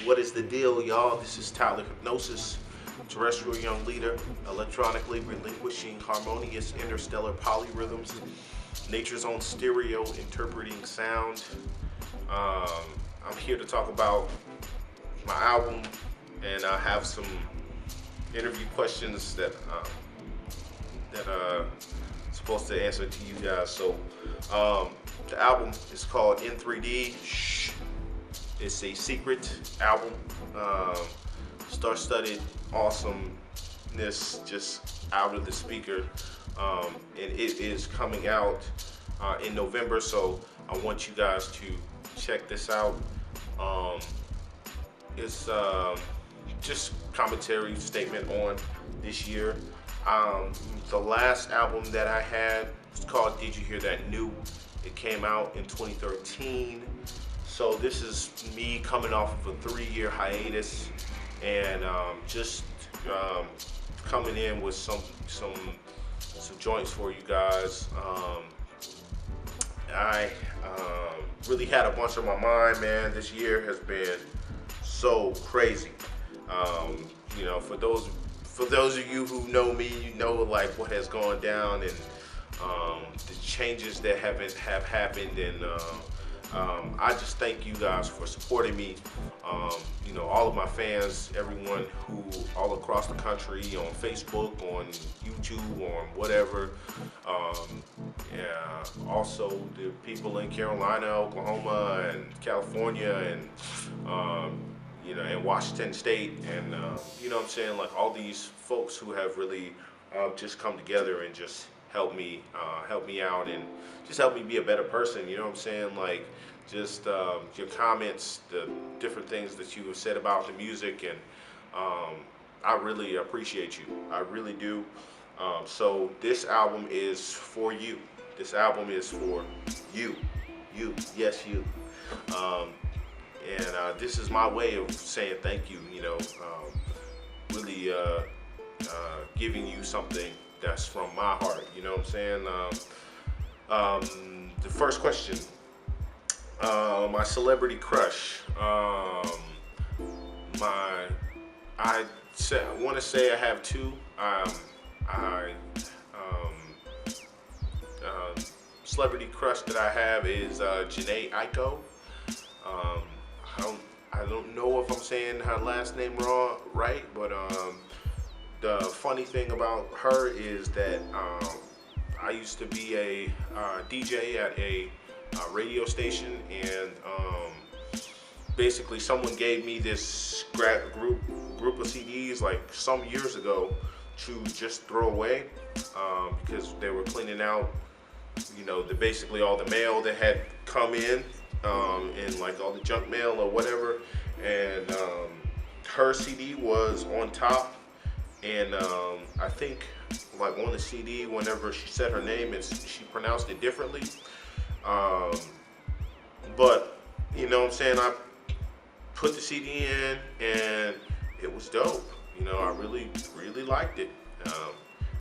What is the deal, y'all? This is Tylerhipnosis, terrestrial young leader, electronically relinquishing harmonious interstellar polyrhythms, nature's own stereo interpreting sound. I'm here to talk about my album, and I have some interview questions that supposed to answer to you guys. So the album is called In 3D. Shh. It's a secret album. Star-studded awesomeness just out of the speaker. And it is coming out in November, so I want you guys to check this out. It's just commentary statement on this year. The last album that I had was called Did You Hear That New? It came out in 2013. So this is me coming off of a 3-year hiatus and just coming in with some joints for you guys. I really had a bunch on my mind, man. This year has been so crazy. For those of you who know me, you know like what has gone down and the changes that have happened, and I just thank you guys for supporting me. All of my fans, everyone who all across the country, on Facebook, on YouTube, on whatever. Also the people in Carolina, Oklahoma, and California, and and Washington State, and what I'm saying, like all these folks who have really just come together and just help me out and just help me be a better person. You know what I'm saying? Like just your comments, the different things that you have said about the music, and I really appreciate you. I really do. So this album is for you. This album is for you. You, yes, you. And this is my way of saying thank you. Really giving you something that's from my heart. You know what I'm saying? The first question. My celebrity crush. I want to say I have two. Celebrity crush that I have is Janae Aiko. I don't know if I'm saying her last name right, but the funny thing about her is that I used to be a DJ at a radio station, and basically someone gave me this group of CDs like some years ago to just throw away because they were cleaning out basically all the mail that had come in and like all the junk mail or whatever, and her CD was on top, and I think like on the CD, whenever she said her name, she pronounced it differently. But you know what I'm saying, I put the CD in and it was dope. I really liked it.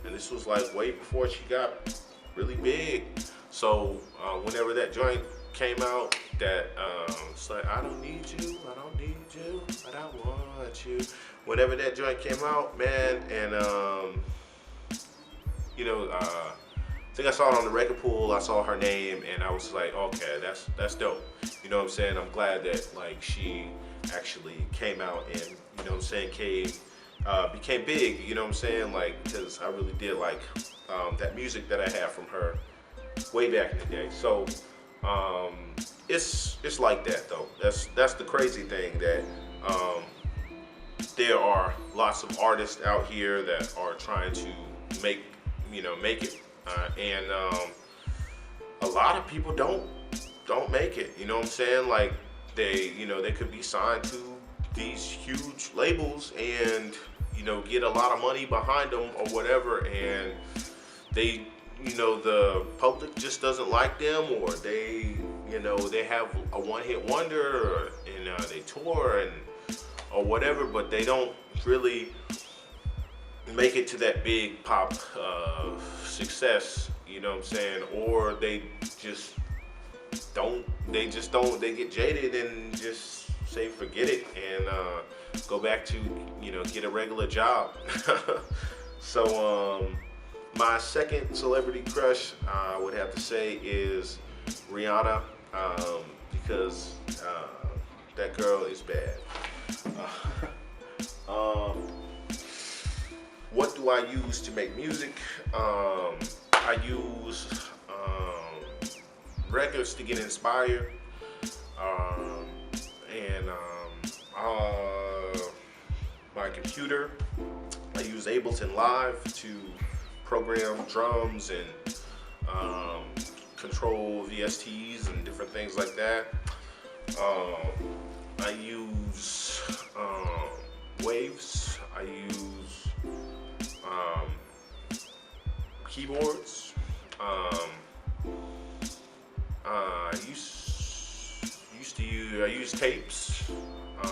And this was like way before she got really big. So whenever that joint came out, that it's like, I don't need you, but I want you. Whenever that joint came out, man, and I think I saw it on the record pool. I saw her name, and I was like, okay, that's dope. You know what I'm saying? I'm glad that like she actually came out and became big. You know what I'm saying? Like, because I really did like that music that I had from her way back in the day. So it's like that though. That's the crazy thing, that there are lots of artists out here that are trying to make it. And a lot of people don't make it. You know what I'm saying? Like they could be signed to these huge labels and get a lot of money behind them or whatever, and they the public just doesn't like them, or they have a one-hit wonder, and they tour or whatever, but they don't really make it to that big pop success, you know what I'm saying? Or they get jaded and just say forget it and go back to, get a regular job. So my second celebrity crush, I would have to say, is Rihanna, because that girl is bad. What do I use to make music? I use records to get inspired, and my computer. I use Ableton Live to program drums and control VSTs and different things like that. I use waves. I use keyboards. I use tapes. I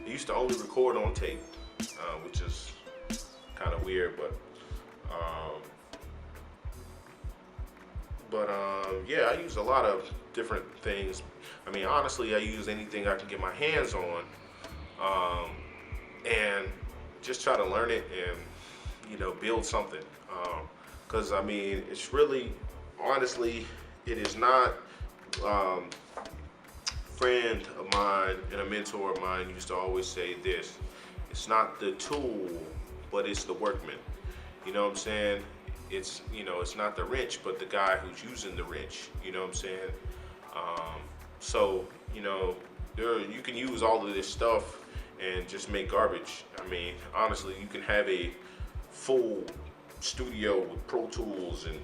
used to only record on tape, which is kind of weird, but yeah, I use a lot of different things. I mean, honestly, I use anything I can get my hands on, and just try to learn it and, build something. Because I mean, it's really, honestly, it is not. Friend of mine and a mentor of mine used to always say this: it's not the tool, but it's the workman. You know what I'm saying? It's, it's not the wrench, but the guy who's using the wrench. You know what I'm saying? So, you can use all of this stuff and just make garbage. I mean, honestly, you can have a full studio with Pro Tools and,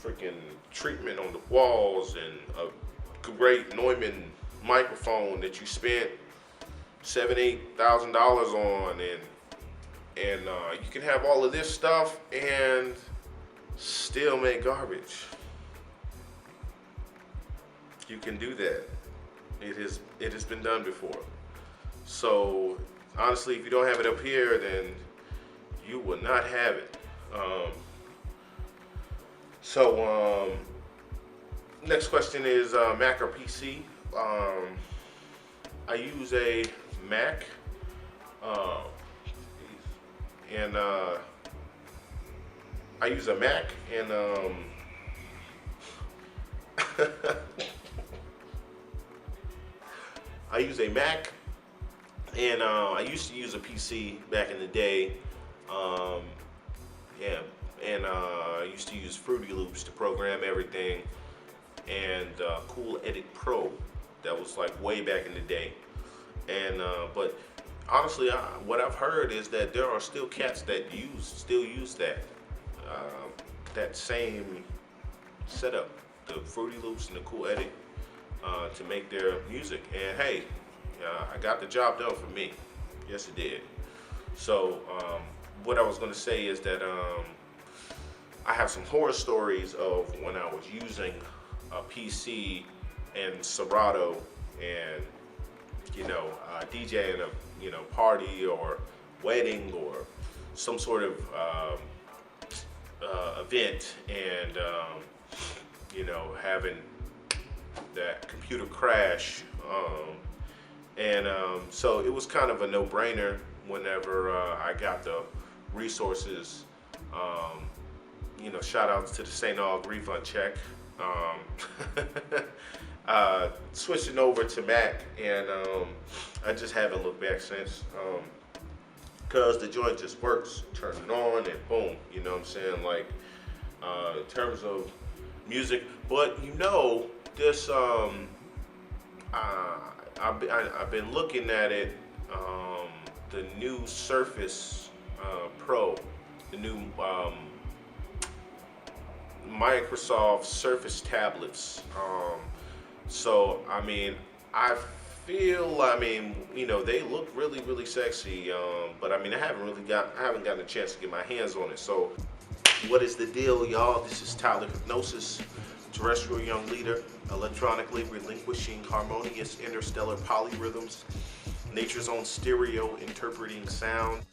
freaking treatment on the walls and a great Neumann microphone that you spent $7,000-8,000 on, and you can have all of this stuff and still make garbage. You can do that. It has been done before. So honestly, if you don't have it up here, then you will not have it. Next question is Mac or PC? I use a Mac, and I use a Mac, and I use a Mac, and I used to use a PC back in the day. I used to use Fruity Loops to program everything, and Cool Edit Pro. That was like way back in the day. And but honestly, what I've heard is that there are still cats that still use that same setup, the Fruity Loops and the Cool Edit, to make their music. And hey, I got the job done for me. Yes, it did. So what I was going to say is that I have some horror stories of when I was using a PC and Serato and DJing a party or wedding or some sort of event, and having that computer crash, so it was kind of a no-brainer whenever I got the resources. Shout outs to the St. Aug refund check. Switching over to Mac, and I just haven't looked back since, because the joint just works. Turn it on and boom, you know what I'm saying? Like, in terms of music, but this, I've been looking at it, the new Surface Pro, the new Microsoft Surface tablets. So I mean, I feel, they look really, really sexy. But I mean, I haven't gotten a chance to get my hands on it. So what is the deal, y'all? This is Tylerhipnosis, terrestrial young leader, electronically relinquishing harmonious interstellar polyrhythms, nature's own stereo interpreting sound.